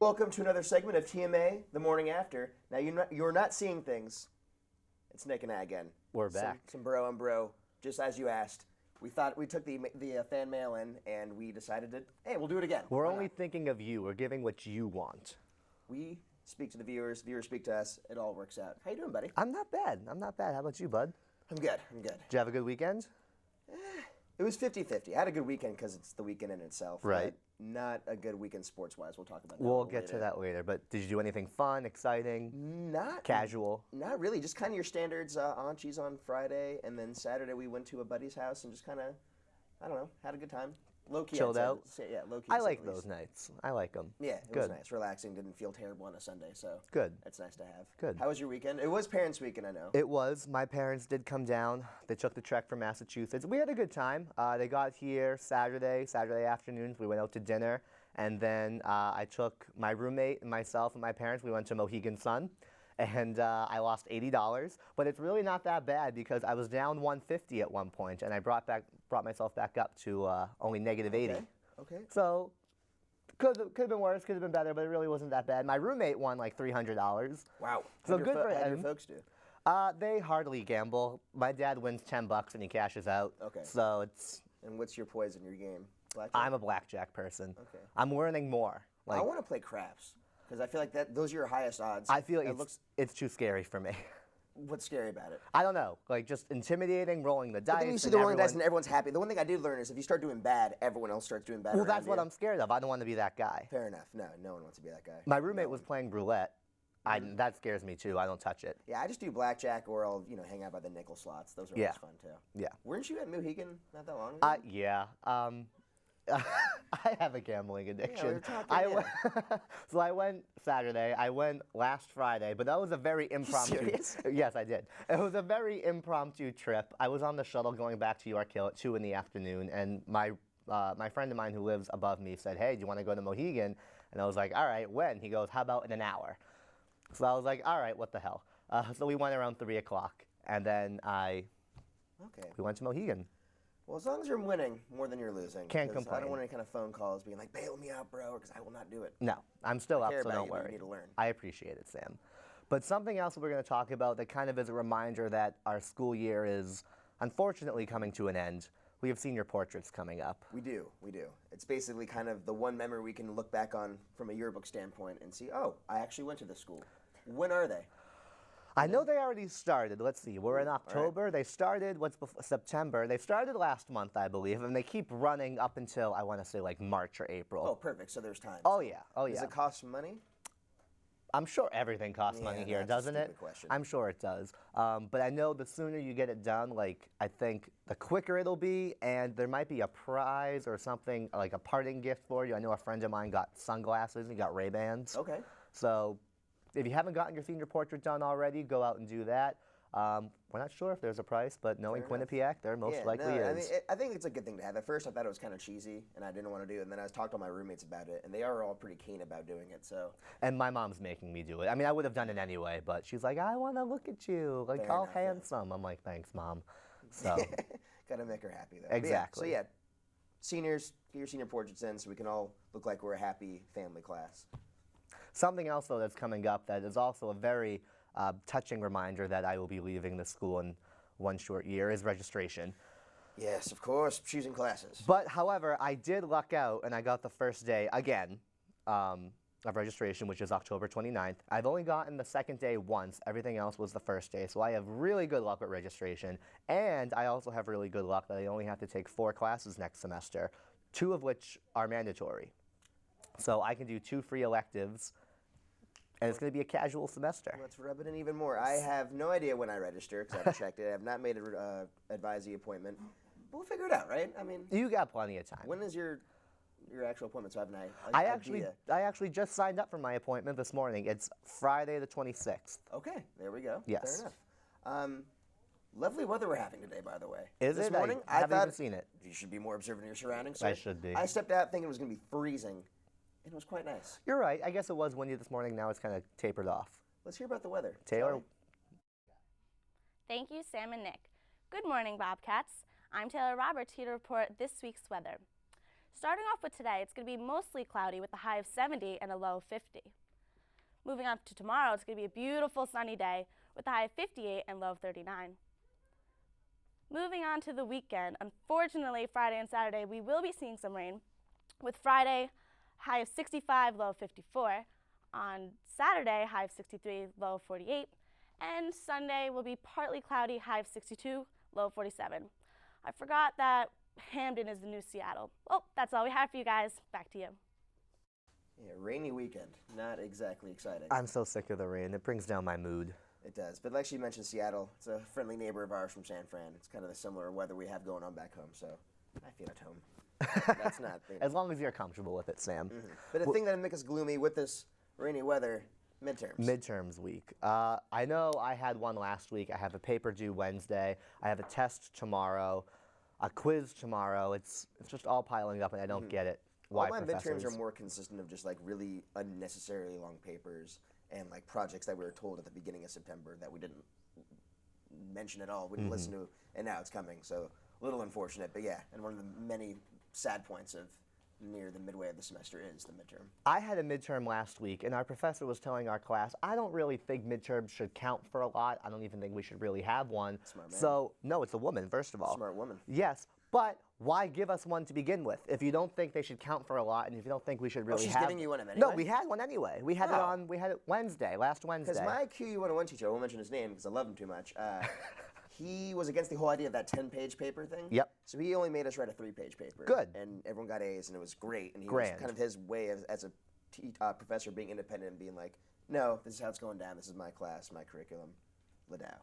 Welcome to another segment of TMA, The Morning After. Now, you're not seeing things. It's Nick and I again. We're back. Some bro on bro, just as you asked. We took the fan mail in, and we decided to, hey, we'll do it again. We're only thinking of you. We're giving what you want. We speak to the viewers speak to us. It all works out. How you doing, buddy? I'm not bad. How about you, bud? I'm good. Did you have a good weekend? It was 50-50. I had a good weekend because it's the weekend in itself. Right. But not a good weekend sports-wise. We'll talk about that. We'll get to that later. But did you do anything fun, exciting, casual? Not really. Just kind of your standards. Auntie's on Friday, and then Saturday we went to a buddy's house and just kind of, I don't know, had a good time. Low-key. Chilled out? Yeah, low-key. I like those nights. I like them. Yeah, it was nice. Relaxing. Didn't feel terrible on a Sunday, so good. That's nice to have. Good. How was your weekend? It was Parents' Weekend, I know. It was. My parents did come down. They took the trek from Massachusetts. We had a good time. They got here Saturday afternoons. We went out to dinner, and then I took my roommate and myself and my parents. We went to Mohegan Sun. And I lost $80, but it's really not that bad because I was down $150 at one point, and I brought myself back up to only negative 80. Okay. So could have been worse, could have been better, but it really wasn't that bad. My roommate won like $300. Wow. So good for him. How do your folks do? They hardly gamble. My dad wins $10 and he cashes out. Okay. So it's. And what's your poison, your game? Blackjack? I'm a blackjack person. Okay. I'm learning more. I want to play craps. Because I feel like those are your highest odds. I feel like it's too scary for me. What's scary about it? I don't know. Like just intimidating, rolling the dice. But then you see the rolling dice and everyone's happy. The one thing I did learn is if you start doing bad, everyone else starts doing bad. Well, that's what I'm scared of. I don't want to be that guy. Fair enough. No one wants to be that guy. My roommate was playing roulette. That scares me too. I don't touch it. Yeah, I just do blackjack or I'll hang out by the nickel slots. Those are always fun too. Yeah. Weren't you at Mohegan not that long ago? Yeah. I have a gambling addiction. Yeah, we were talking, So I went Saturday. I went last Friday, but that was a very impromptu. Serious? Yes, I did. It was a very impromptu trip. I was on the shuttle going back to York Hill at 2 in the afternoon, and my friend of mine who lives above me said, "Hey, do you want to go to Mohegan?" And I was like, "All right, when?" He goes, "How about in an hour?" So I was like, "All right, what the hell?" So we went around 3 o'clock, and then we went to Mohegan. Well, as long as you're winning more than you're losing. Can't complain. I don't want any kind of phone calls being like, bail me out, bro, because I will not do it. No, I'm still up, so don't You, worry. you need to learn. I appreciate it, Sam. But something else we're going to talk about that kind of is a reminder that our school year is unfortunately coming to an end. We have senior portraits coming up. We do. It's basically kind of the one memory we can look back on from a yearbook standpoint and see, oh, I actually went to this school. When are they? I know they already started. Let's see. We're in October. Right. They started, September. They started last month, I believe, and they keep running up until, I want to say, like March or April. Oh, perfect. So there's time. Oh, yeah. Does it cost money? I'm sure everything costs money here, doesn't it? Question. I'm sure it does. But I know the sooner you get it done, I think the quicker it'll be, and there might be a prize or something, like a parting gift for you. I know a friend of mine got sunglasses and he got Ray-Bans. Okay. So if you haven't gotten your senior portrait done already, go out and do that. We're not sure if there's a price, but knowing Quinnipiac, there most likely is. I mean, I think it's a good thing to have. At first, I thought it was kind of cheesy, and I didn't want to do it. And then I talked to my roommates about it, and they are all pretty keen about doing it. So. And my mom's making me do it. I mean, I would have done it anyway, but she's like, "I want to look at you, like all handsome." I'm like, "Thanks, Mom." So. Gotta make her happy though. Exactly. So seniors, get your senior portraits in, so we can all look like we're a happy family class. Something else, though, that's coming up that is also a very touching reminder that I will be leaving the school in one short year is registration. Yes, of course, choosing classes. But, however, I did luck out, and I got the first day, again, of registration, which is October 29th. I've only gotten the second day once. Everything else was the first day. So I have really good luck with registration. And I also have really good luck that I only have to take 4 classes next semester, 2 of which are mandatory. So I can do 2 free electives, and it's going to be a casual semester. Let's rub it in even more. I have no idea when I register because I haven't checked it. I have not made an advisee appointment. But we'll figure it out, right? I mean, you got plenty of time. When is your actual appointment? So I have an idea. I actually just signed up for my appointment this morning. It's Friday the 26th. Okay, there we go. Yes. Fair enough. Lovely weather we're having today, by the way. Is this it? morning, I haven't even seen it. You should be more observant of your surroundings. Sir. I should be. I stepped out thinking it was going to be freezing. It was quite nice. You're right. I guess it was windy this morning. Now it's kind of tapered off. Let's hear about the weather. Taylor? Thank you, Sam and Nick. Good morning, Bobcats. I'm Taylor Roberts here to report this week's weather. Starting off with today, it's going to be mostly cloudy with a high of 70 and a low of 50. Moving on to tomorrow, it's going to be a beautiful sunny day with a high of 58 and low of 39. Moving on to the weekend, unfortunately, Friday and Saturday, we will be seeing some rain with Friday, high of 65, low of 54. On Saturday, high of 63, low of 48. And Sunday will be partly cloudy, high of 62, low of 47. I forgot that Hamden is the new Seattle. Well, that's all we have for you guys. Back to you. Yeah, rainy weekend. Not exactly exciting. I'm so sick of the rain. It brings down my mood. It does. But like you mentioned, Seattle, it's a friendly neighbor of ours from San Fran. It's kind of the similar weather we have going on back home, so I feel at home. That's not. As long as you're comfortable with it, Sam. But the thing that makes us gloomy with this rainy weather, midterms. Midterms week. I know I had one last week. I have a paper due Wednesday. I have a test tomorrow, a quiz tomorrow. It's just all piling up, and I don't get it. Why All my professors? midterms are more consistent of just like really unnecessarily long papers and like projects that we were told at the beginning of September that we didn't mention at all, we didn't listen to, and now it's coming. So a little unfortunate, but yeah, and one of the many sad points of near the midway of the semester is the midterm. I had a midterm last week, and our professor was telling our class, I don't really think midterms should count for a lot. I don't even think we should really have one. Smart man. So, no, it's a woman, first of all. Smart woman. Yes, but why give us one to begin with if you don't think they should count for a lot, and if you don't think we should really she's have? giving you one No, anyway? we had one anyway. We had it Oh. on. We had it Wednesday, last Wednesday. Because my QU 101 teacher, I won't mention his name because I love him too much, he was against the whole idea of that 10-page paper thing. Yep. So he only made us write a 3-page paper. Good. And everyone got A's, and it was great. And he Grand. was kind of his way as a professor being independent and being like, no, this is how it's going down. This is my class, my curriculum. Ladow.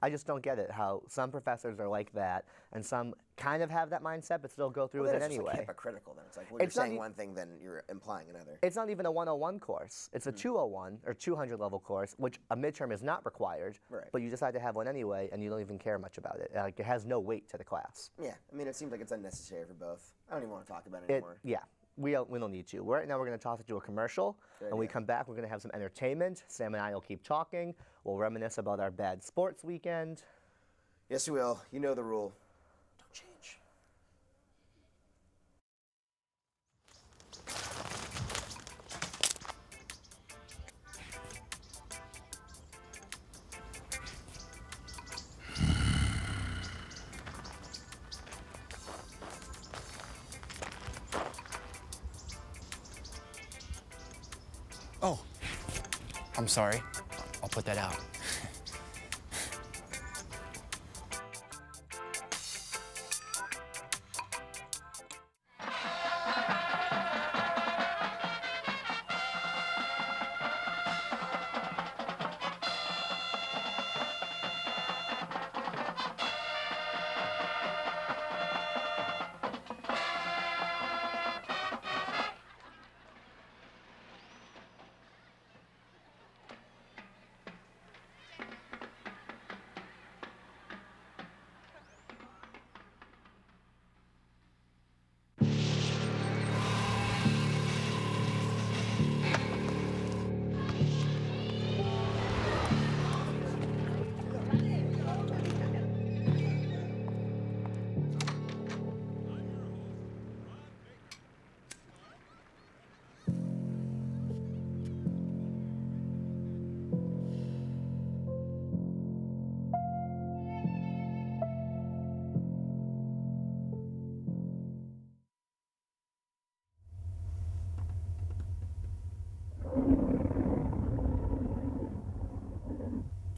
I just don't get it how some professors are like that, and some kind of have that mindset but still go through Well, with then it it's just anyway. like hypocritical. Then it's like, well, It's not you're saying e- one thing, then you're implying another. It's not even a 101 course. It's a 201 or 200 level course, which a midterm is not required. Right. But you decide to have one anyway, and you don't even care much about it. Like, it has no weight to the class. Yeah, I mean, it seems like it's unnecessary for both. I don't even want to talk about it It, anymore. yeah, we don't need to. Right now, we're going to toss it to a commercial. Good When we idea. come back, we're going to have some entertainment. Sam and I will keep talking. We'll reminisce about our bad sports weekend. Yes, we will. You know the rule. Don't change. Oh, I'm sorry. I'll put that out.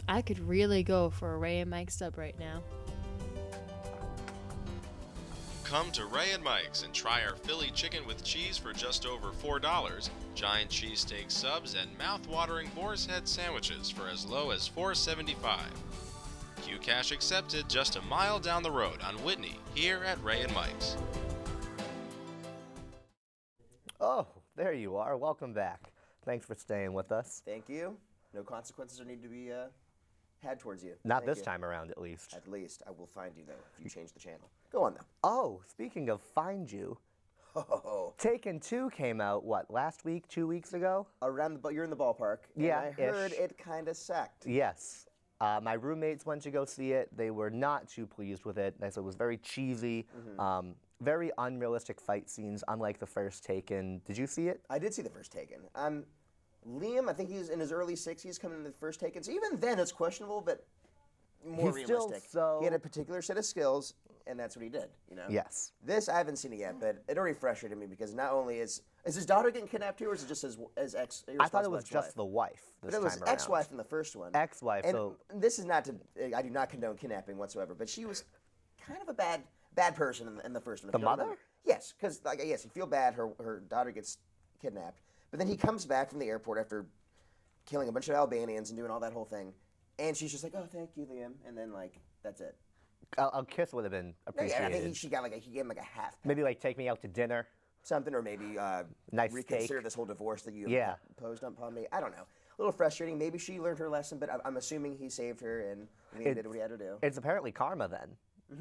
I could really go for a Ray and Mike sub right now. Come to Ray and Mike's and try our Philly chicken with cheese for just over $4, giant cheesesteak subs, and mouth-watering boar's head sandwiches for as low as $4.75. Qcash accepted just a mile down the road on Whitney, here at Ray and Mike's. Oh, there you are. Welcome back. Thanks for staying with us. Thank you. No consequences are need to be had towards you. Not Thank this you. time around, at least. At least I will find you though if you change the channel. Go on though. Oh, speaking of Find You, Oh, Taken 2 came out, what, last week, 2 weeks ago? around the you're in the ballpark. Yeah, And I heard ish. it kind of sucked. Yes. My roommates went to go see it. They were not too pleased with it. They said it was very cheesy, very unrealistic fight scenes, unlike the first Taken. Did you see it? I did see the first Taken. Liam, I think he's in his early 60s coming in the first Taken. So even then, it's questionable, but more He's still realistic. so- He had a particular set of skills, and that's what he did. You know. Yes. This I haven't seen it yet, but it already frustrated me because not only is his daughter getting kidnapped too, or is it just his ex? I thought it was ex-wife? just the wife this But it was time around. ex-wife in the first one. Ex-wife, And so- this is not to. I do not condone kidnapping whatsoever, but she was kind of a bad person in the first one. if The you don't mother? remember. Yes, because yes, you feel bad. Her daughter gets kidnapped, but then he comes back from the airport after killing a bunch of Albanians and doing all that whole thing, and she's just like, "Oh, thank you, Liam," and then like that's it. A kiss would have been Yeah, appreciated. I think he gave him like a half Maybe like take me out to dinner. something, or maybe Nice reconsider steak. this whole divorce that you Yeah. imposed upon me. I don't know. A little frustrating. Maybe she learned her lesson, but I'm assuming he saved her and Liam did what he had to do. It's apparently karma then,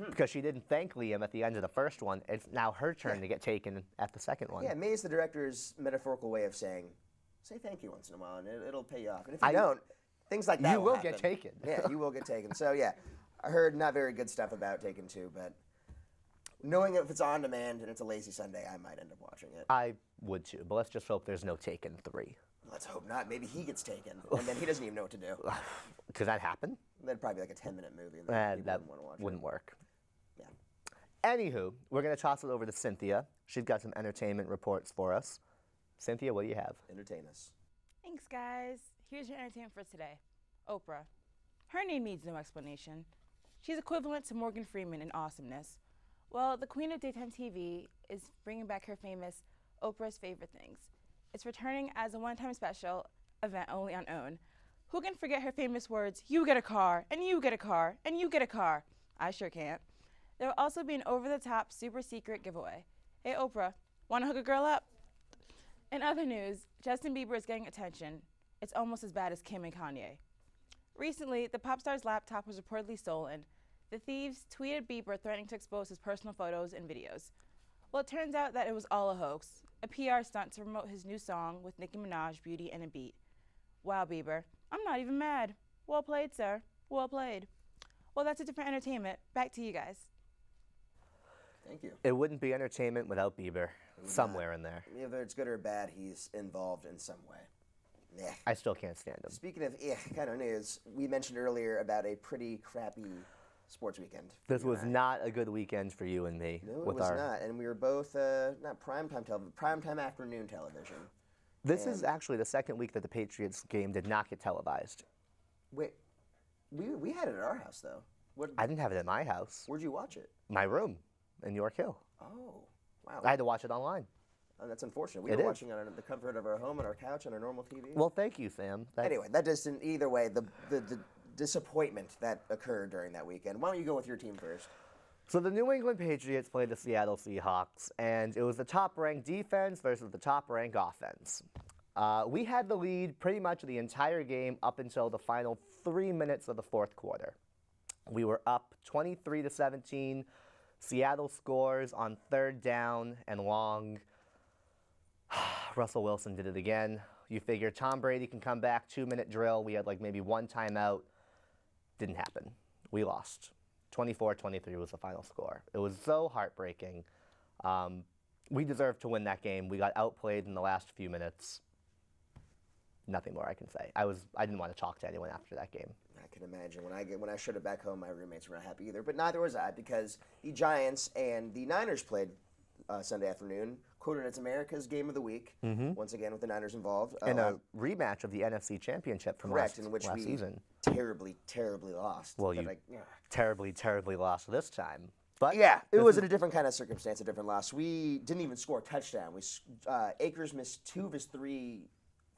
because she didn't thank Liam at the end of the first one. It's now her turn to get taken at the second one. Yeah, May's the director's metaphorical way of saying, say thank you once in a while, and it'll pay you off. And if you don't, things like that You will get happen. taken. Yeah, you will get taken. So yeah, I heard not very good stuff about Taken 2, but knowing if it's on demand and it's a lazy Sunday, I might end up watching it. I would too, but let's just hope there's no Taken 3. Let's hope not. Maybe he gets taken, and then he doesn't even know what to do. Could that happen? That'd probably be like a 10-minute movie, and then people That wouldn't want to watch wouldn't work. Yeah. Anywho, we're going to toss it over to Cynthia. She's got some entertainment reports for us. Cynthia, what do you have? Entertain us. Thanks, guys. Here's your entertainment for today. Oprah. Her name needs no explanation. She's equivalent to Morgan Freeman in awesomeness. Well, the queen of daytime TV is bringing back her famous Oprah's Favorite Things. It's returning as a one-time special event only on OWN. Who can forget her famous words, "You get a car, and you get a car, and you get a car"? I sure can't. There will also be an over-the-top super secret giveaway. Hey, Oprah, want to hook a girl up? In other news, Justin Bieber is getting attention. It's almost as bad as Kim and Kanye. Recently, the pop star's laptop was reportedly stolen. The thieves tweeted Bieber threatening to expose his personal photos and videos. Well, it turns out that it was all a hoax, a PR stunt to promote his new song with Nicki Minaj, Beauty and a Beat. Wow, Bieber, I'm not even mad. Well played, sir. Well played. Well, that's it for entertainment. Back to you guys. Thank you. It wouldn't be entertainment without Bieber. Somewhere in there. Whether it's good or bad, he's involved in some way. Yeah. I still can't stand him. Speaking of kind of news, we mentioned earlier about a pretty crappy sports weekend. This was not a good weekend for you and me. No, it with was our, not, and we were both not primetime television, primetime afternoon television. This is actually the second week that the Patriots game did not get televised. Wait, we had it at our house though. I didn't have it at my house. Where'd you watch it? My room in York Hill. Oh, wow. I had to watch it online. Oh, that's unfortunate. We It were is. watching it on the comfort of our home on our couch on our normal TV. Well, thank you, Sam. Anyway, that just in either way, the disappointment that occurred during that weekend. Why don't you go with your team first? So the New England Patriots played the Seattle Seahawks, and it was the top-ranked defense versus the top-ranked offense. We had the lead pretty much the entire game up until the final 3 minutes of the fourth quarter. We were up 23-17. Seattle scores on third down and long. Russell Wilson did it again. You figure Tom Brady can come back, 2-minute drill. We had like maybe one timeout. Didn't happen. We lost. 24-23 was the final score. It was so heartbreaking. We deserved to win that game. We got outplayed in the last few minutes. Nothing more I can say. I didn't want to talk to anyone after that game. I can imagine when I showed it back home, my roommates were not happy either. But neither was I because the Giants and the Niners played Sunday afternoon. Quoted as America's Game of the Week. Once again with the Niners involved. And a rematch of the NFC Championship from correct, last in which we season. terribly lost. Well, But you terribly lost this time. But yeah, it this was is- in a different kind of circumstance, a different loss. We didn't even score a touchdown. Akers missed 2 of his 3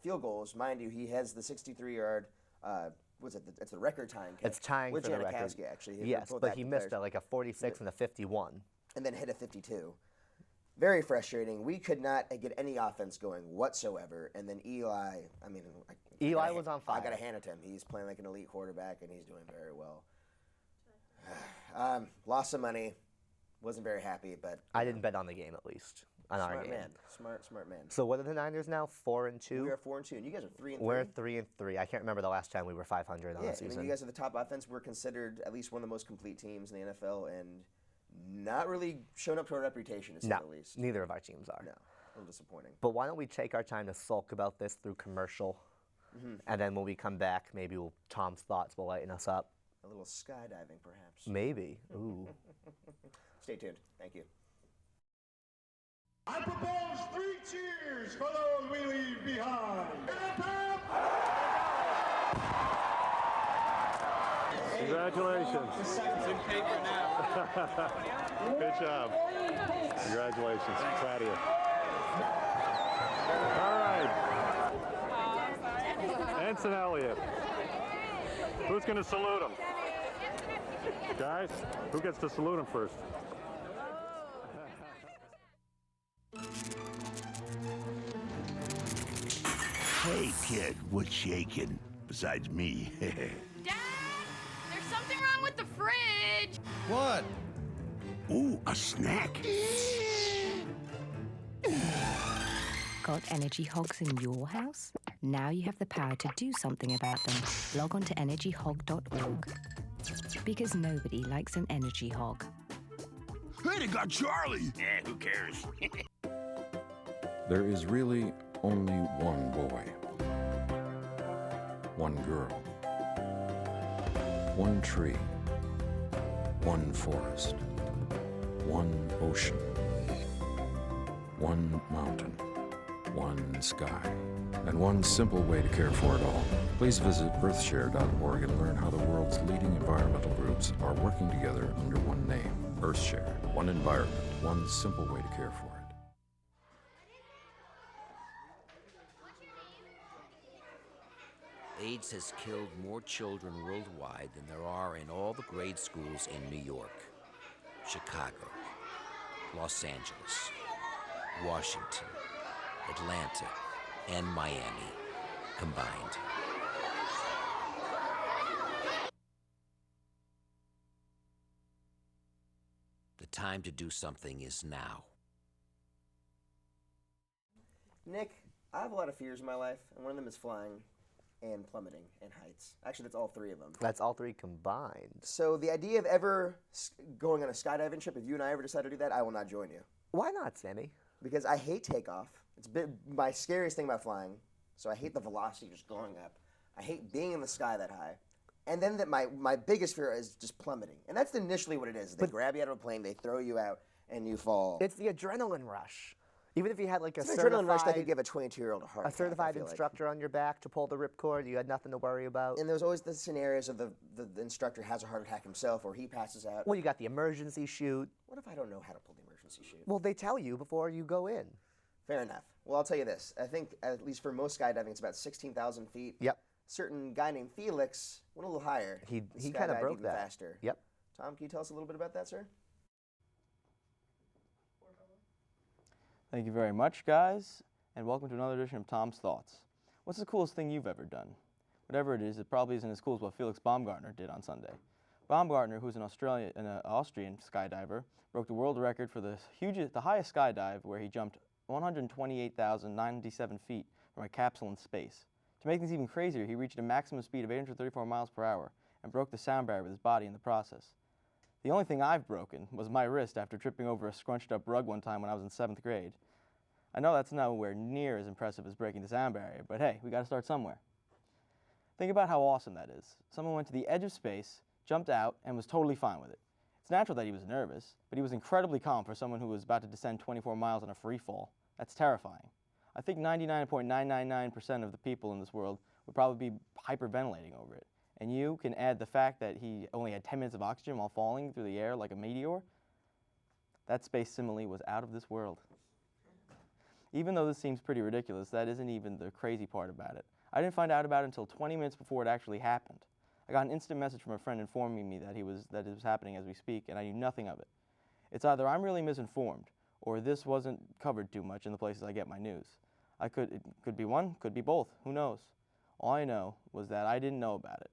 field goals. Mind you, he has the 63-yard. It's the record time. Catch It's tying with for the record. Janikowski, actually. Yes, Both but he active missed players. like a 46 and a 51. And then hit a 52. Very frustrating. We could not get any offense going whatsoever. And then Eli, I mean, Eli was on I got fire. to hand it to him. He's playing like an elite quarterback, and he's doing very well. Lost some money. Wasn't very happy, but I didn't bet on the game at least. On our smart game. man. Smart man. So what are the Niners now? 4-2. We are 4-2, and you guys are 3-3. We're 3-3. I can't remember the last time we were 500 on Yeah, a I season. mean, you guys are the top offense. We're considered at least one of the most complete teams in the NFL, and not really shown up to our reputation, to say No, the least. neither of our teams are. No, a little disappointing. But why don't we take our time to sulk about this through commercial, and then when we come back, maybe Tom's thoughts will lighten us up. A little skydiving, perhaps. Maybe. Ooh. Stay tuned. Thank you. I propose 3 cheers for those we leave behind. Congratulations. It's in paper now. Good job. Congratulations. Proud of you. All right. Ensign Elliott. Who's going to salute him? Guys, who gets to salute him first? Hey, kid, what's shaking? Besides me. Dad, there's something wrong with the fridge. What? Ooh, a snack. Got energy hogs in your house? Now you have the power to do something about them. Log on to energyhog.org. Because nobody likes an energy hog. Hey, they got Charlie. Who cares? There is really only one boy, one girl, one tree, one forest, one ocean, one mountain, one sky, and one simple way to care for it all. Please visit earthshare.org and learn how the world's leading environmental groups are working together under one name, EarthShare. One environment, one simple way to care for it. AIDS has killed more children worldwide than there are in all the grade schools in New York, Chicago, Los Angeles, Washington, Atlanta, and Miami combined. The time to do something is now. Nick, I have a lot of fears in my life, and one of them is flying and plummeting and heights. Actually, that's all 3 of them. That's all 3 combined. So the idea of ever going on a skydiving trip, if you and I ever decide to do that, I will not join you. Why not, Sammy? Because I hate takeoff. It's my scariest thing about flying. So I hate the velocity just going up. I hate being in the sky that high. And then my biggest fear is just plummeting. And that's initially what it is. They grab you out of a plane, they throw you out, and you fall. It's the adrenaline rush. Even if you had like it's an adrenaline rush that could give a 22-year-old a heart attack. A certified instructor on your back to pull the ripcord, you had nothing to worry about. And there's always the scenarios of the instructor has a heart attack himself or he passes out. Well, you got the emergency chute. What if I don't know how to pull the emergency chute? Well, they tell you before you go in. Fair enough. Well, I'll tell you this. I think, at least for most skydiving, it's about 16,000 feet. Yep. Certain guy named Felix went a little higher. He kind of broke even that. faster. Yep. Tom, can you tell us a little bit about that, sir? Thank you very much, guys, and welcome to another edition of Tom's Thoughts. What's the coolest thing you've ever done? Whatever it is, it probably isn't as cool as what Felix Baumgartner did on Sunday. Baumgartner, who's an Austrian skydiver, broke the world record for the highest skydive, where he jumped 128,097 feet from a capsule in space. To make things even crazier, he reached a maximum speed of 834 miles per hour and broke the sound barrier with his body in the process. The only thing I've broken was my wrist after tripping over a scrunched up rug one time when I was in 7th grade. I know that's nowhere near as impressive as breaking the sound barrier, but hey, we gotta start somewhere. Think about how awesome that is. Someone went to the edge of space, jumped out, and was totally fine with it. It's natural that he was nervous, but he was incredibly calm for someone who was about to descend 24 miles on a free fall. That's terrifying. I think 99.999% of the people in this world would probably be hyperventilating over it. And you can add the fact that he only had 10 minutes of oxygen while falling through the air like a meteor. That space simile was out of this world. Even though this seems pretty ridiculous, that isn't even the crazy part about it. I didn't find out about it until 20 minutes before it actually happened. I got an instant message from a friend informing me that it was happening as we speak, and I knew nothing of it. It's either I'm really misinformed, or this wasn't covered too much in the places I get my news. It could be one, could be both, who knows? All I know was that I didn't know about it.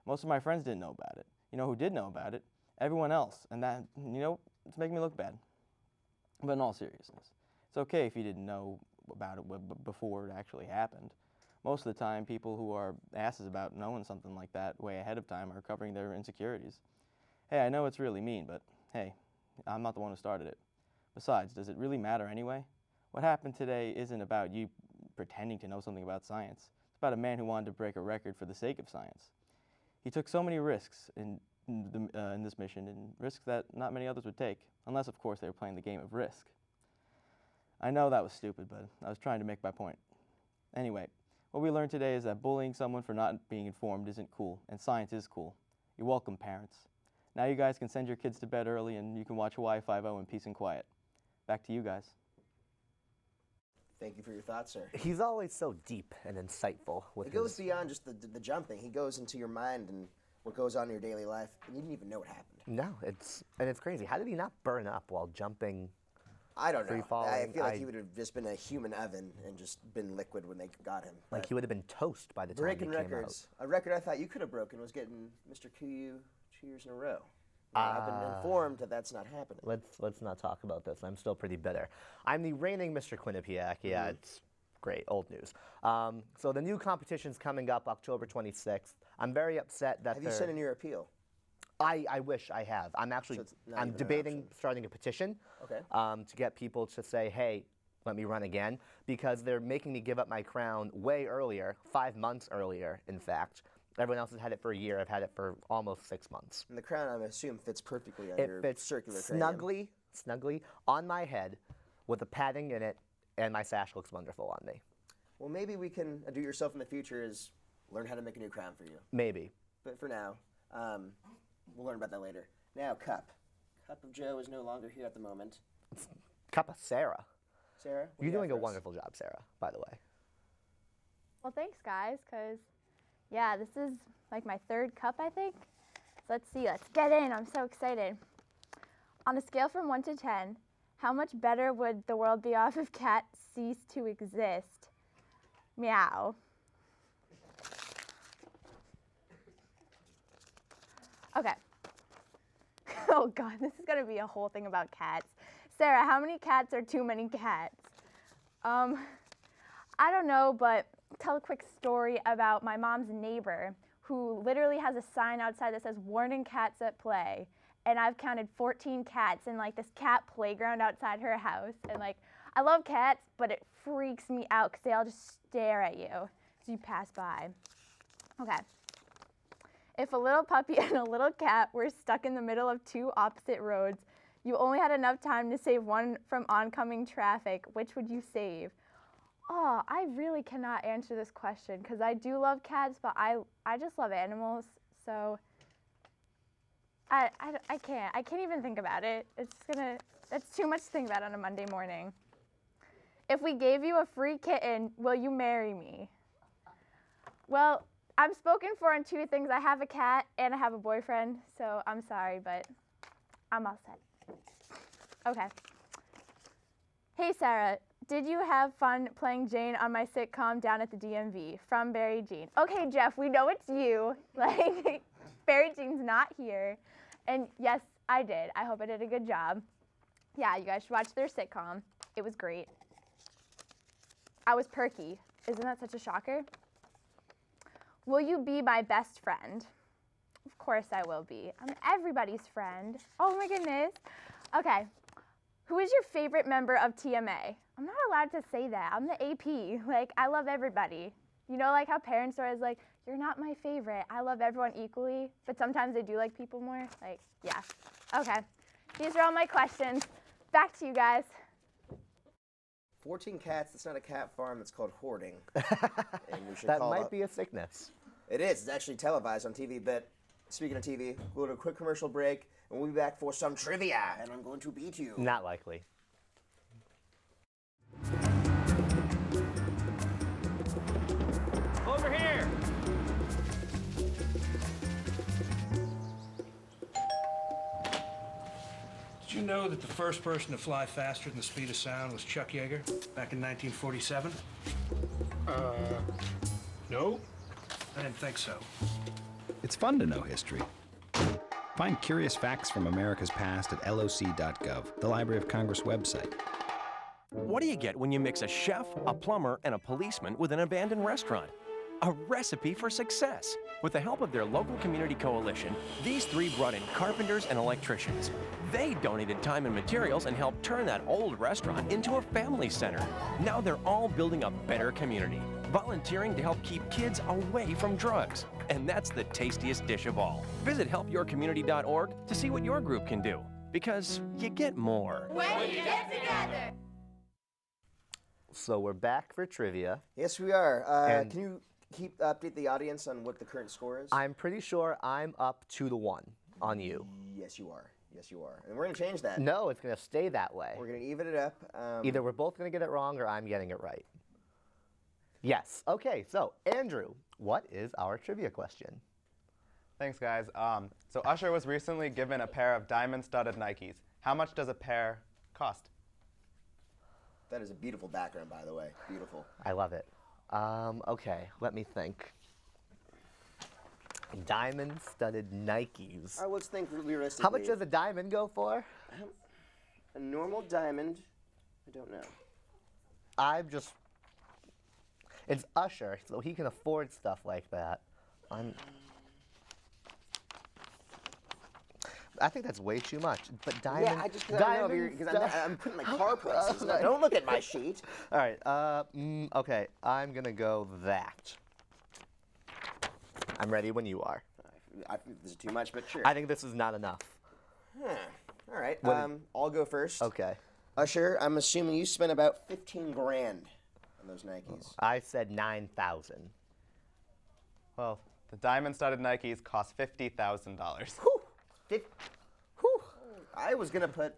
Most of my friends didn't know about it. You know who did know about it? Everyone else, and that, it's making me look bad. But in all seriousness, it's okay if you didn't know about it before it actually happened. Most of the time, people who are asses about knowing something like that way ahead of time are covering their insecurities. Hey, I know it's really mean, but hey, I'm not the one who started it. Besides, does it really matter anyway? What happened today isn't about you pretending to know something about science. It's about a man who wanted to break a record for the sake of science. He took so many risks in this mission, and risks that not many others would take, unless, of course, they were playing the game of Risk. I know that was stupid, but I was trying to make my point. Anyway, what we learned today is that bullying someone for not being informed isn't cool, and science is cool. You're welcome, parents. Now you guys can send your kids to bed early, and you can watch Hawaii Five-0 in peace and quiet. Back to you guys. Thank you for your thoughts, sir. He's always so deep and insightful with It goes his... beyond just the jumping. He goes into your mind and what goes on in your daily life, and you didn't even know what happened. No, it's crazy. How did he not burn up while jumping? I don't know. Free falling? I feel like he would have just been a human oven and just been liquid when they got him. Like he would have been toast by the time he breaking came records. A record I thought you could have broken was getting Mr. Kuyu 2 years in a row. I've been informed that that's not happening. Let's not talk about this. I'm still pretty bitter. I'm the reigning Mr. Quinnipiac. Yeah, it's great. Old news. So the new competition's coming up October 26th. I'm very upset that Have you sent in your appeal? I wish I have. I'm actually So it's not I'm even an debating starting a petition Okay. to get people to say, hey, let me run again, because they're making me give up my crown way earlier, 5 months earlier, in fact. Everyone else has had it for a year. I've had it for almost 6 months. And the crown, I assume, fits perfectly on It your fits circular cranium. snugly on my head with a padding in it, and my sash looks wonderful on me. Well, maybe we can do yourself in the future is learn how to make a new crown for you. Maybe. But for now, we'll learn about that later. Now, Cup. Cup of Joe is no longer here at the moment. Cup of Sarah. Sarah? what do You're you got doing a for us? wonderful job, Sarah, by the way. Well, thanks, guys, because, yeah, this is like my third cup, I think. So let's see. Let's get in. I'm so excited. On a scale from 1 to 10, how much better would the world be off if cats ceased to exist? Meow. Okay. Oh, God, this is going to be a whole thing about cats. Sarah, how many cats are too many cats? I don't know, but tell a quick story about my mom's neighbor who literally has a sign outside that says warning cats at play. And I've counted 14 cats in like this cat playground outside her house. And like, I love cats, but it freaks me out because they all just stare at you as you pass by. Okay. If a little puppy and a little cat were stuck in the middle of two opposite roads, you only had enough time to save one from oncoming traffic, which would you save? Oh, I really cannot answer this question because I do love cats, but I just love animals, so I can't even think about it. That's too much to think about on a Monday morning. If we gave you a free kitten, will you marry me? Well, I'm spoken for on two things. I have a cat and I have a boyfriend, so I'm sorry, but I'm all set. Okay. Hey, Sarah, did you have fun playing Jane on my sitcom Down at the DMV? From Barry Jean. Okay, Jeff, we know it's you. Like, Barry Jean's not here. And yes, I did. I hope I did a good job. Yeah, you guys should watch their sitcom. It was great. I was perky. Isn't that such a shocker? Will you be my best friend? Of course I will be. I'm everybody's friend. Oh my goodness. Okay. Who is your favorite member of TMA? I'm not allowed to say that. I'm the AP. Like, I love everybody. You know, like how parents are always like, you're not my favorite. I love everyone equally, but sometimes they do like people more. Like, yeah. Okay. These are all my questions. Back to you guys. 14 cats, that's not a cat farm, that's called hoarding. And we should That call might be a sickness. It is. It's actually televised on TV, but speaking of TV, we'll go to a quick commercial break, and we'll be back for some trivia, and I'm going to beat you. Not likely. Over here! Did you know that the first person to fly faster than the speed of sound was Chuck Yeager back in 1947? No? I didn't think so. It's fun to know history. Find curious facts from America's past at loc.gov, the Library of Congress website. What do you get when you mix a chef, a plumber, and a policeman with an abandoned restaurant? A recipe for success. With the help of their local community coalition, these three brought in carpenters and electricians. They donated time and materials and helped turn that old restaurant into a family center. Now they're all building a better community, volunteering to help keep kids away from drugs. And that's the tastiest dish of all. Visit helpyourcommunity.org to see what your group can do, because you get more when you get together. So we're back for trivia. Yes, we are. And- Can you update the audience on what the current score is? I'm pretty sure I'm up 2-1 on you. Yes, you are. Yes, you are. And we're going to change that. No, it's going to stay that way. We're going to even it up. Either we're both going to get it wrong or I'm getting it right. Yes. Okay, so Andrew, what is our trivia question? Thanks, guys. So Usher was recently given a pair of diamond-studded Nikes. How much does a pair cost? That is a beautiful background, by the way. Beautiful. I love it. Okay, let me think. Diamond-studded Nikes. All right, let's think realistically. How much does a diamond go for? A normal diamond, I don't know. It's Usher, so he can afford stuff like that. I think that's way too much. But diamond. Yeah, I just don't know because I'm putting my car prices. Don't look at my sheet. All right. Okay. I'm gonna go that. I'm ready when you are. I think this is too much, but sure. I think this is not enough. All right. What I'll go first. Okay. Usher, I'm assuming you spent about 15 grand on those Nikes. I said 9,000. Well, the diamond-studded Nikes cost $50,000. I was gonna put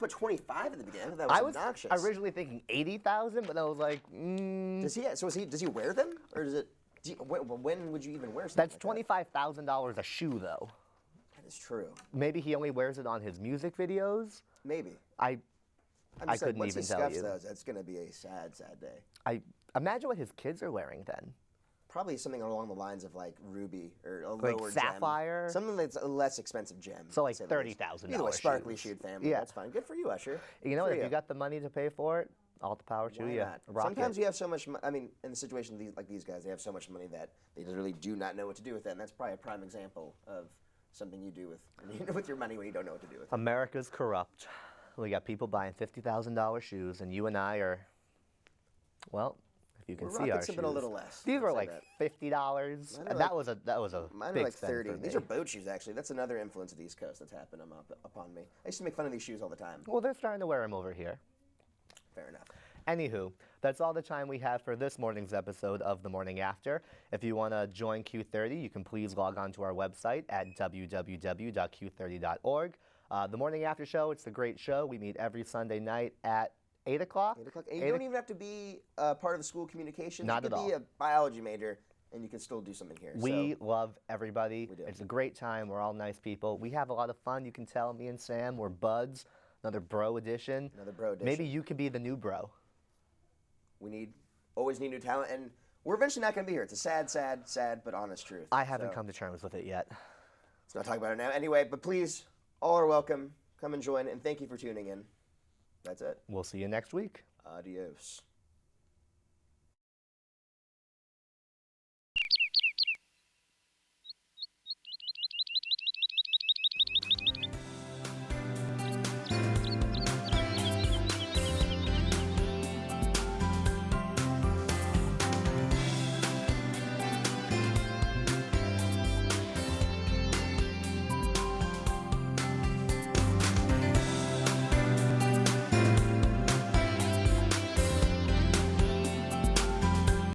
25 at the beginning. That was obnoxious. I was originally thinking 80,000, but I was like, Does he wear them, or does it? When would you even wear something? That's $25,000 a shoe, though. That is true. Maybe he only wears it on his music videos. Maybe. I couldn't once even he tell scuffs you. those, that's gonna be a sad, sad day. I imagine what his kids are wearing then. Probably something along the lines of like ruby or a Like lower sapphire? gem. Something that's a less expensive gem. So like to say the least. $30,000 Either way, sparkly shoes. shoed family. Yeah. That's fine. Good for you, Usher. You know what? Good If for you got the money to pay for it, all the power to Why you. not? Rock Sometimes it. you have so much. I mean, in the situation like these guys, they have so much money that they literally do not know what to do with it. And that's probably a prime example of something you do with your money when you don't know what to do with it. America's corrupt. We got people buying $50,000 shoes, and you and I are, well, if you can We're see rocking our something shoes. a little less. These were I'll say like that. $50. Mine are That was a Mine big are like spend 30. for These me. are boat shoes, actually. That's another influence of the East Coast that's happened upon me. I used to make fun of these shoes all the time. Well, they're starting to wear them over here. Fair enough. Anywho, that's all the time we have for this morning's episode of The Morning After. If you want to join Q30, you can please log on to our website at www.q30.org. The Morning After show, it's a great show. We meet every Sunday night at 8 o'clock. 8 o'clock. And you don't even have to be part of the school communications. Not you at could be all. a biology major, and you can still do something here. We love everybody. We do. It's a great time. We're all nice people. We have a lot of fun. You can tell me and Sam, we're buds. Another bro edition. Another bro edition. Maybe you could be the new bro. We always need new talent, and we're eventually not going to be here. It's a sad, sad, sad, but honest truth. I haven't So, come to terms with it yet. Let's not talk about it now. Anyway, but please, all are welcome. Come and join, and thank you for tuning in. That's it. We'll see you next week. Adios.